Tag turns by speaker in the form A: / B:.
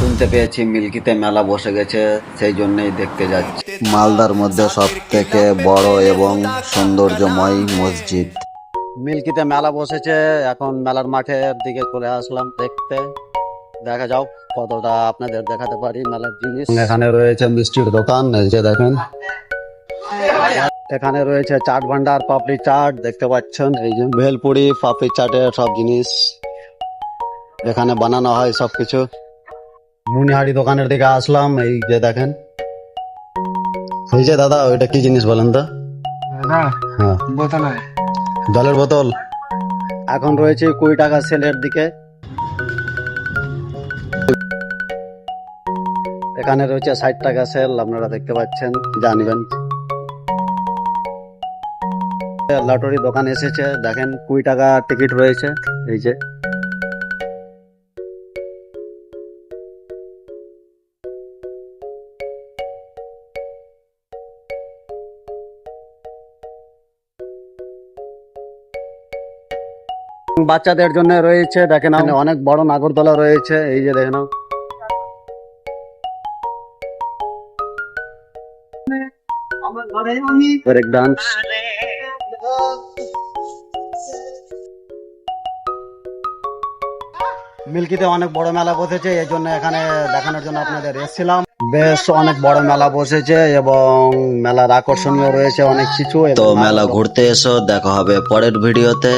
A: শুনতে পেয়েছি মিল্কিতে মেলা বসে গেছে, সেই জন্যই দেখতে যাচ্ছি। মালদার মধ্যে সব থেকে বড় এবং সৌন্দর্যময় মসজিদ। মিল্কিতে মেলা বসেছে, এখন মেলার মাঠের দিকে চলে আসলাম দেখতে। দেখা যাও কতটা আপনাদের দেখাতে পারি মেলার জিনিস। এখানে রয়েছে মিষ্টির দোকান, এই যে দেখেন। এখানে রয়েছে চাট ভান্ডার, পাপড়ি চাট দেখতে পাচ্ছেন, এই যে ভেলপুরি, পাপড়ি চাটের সব জিনিস এখানে বানানো হয় সবকিছু। মুনিহারি দোকানের দিকে আসলাম, এই যে দেখেন। এই যে দাদা, ওইটা কি জিনিস বলেন তো? হ্যাঁ,
B: বোতল
A: জলের বোতল। এখন রয়েছে 20 টাকা সেলের দিকে। এখানে রয়েছে 60 টাকা সেল, আপনারা দেখতে পাচ্ছেন, জানবেন। লটারি দোকান এসেছে, দেখেন 20 টাকা টিকিট রয়েছে, এই যে। বাচ্চাদের জন্য রয়েছে, দেখেন অনেক বড় নাগরদোলা রয়েছে, এই যে দেখেন। Break dance. মিল্কিতে অনেক বড় মেলা বসেছে, এই জন্য এখানে দেখানোর জন্য আপনাদের এসেছিলাম। বেশ অনেক বড় মেলা বসেছে এবং মেলার আকর্ষণীয় রয়েছে অনেক কিছু। তো মেলা ঘুরতে এসো, দেখা হবে পরের ভিডিওতে।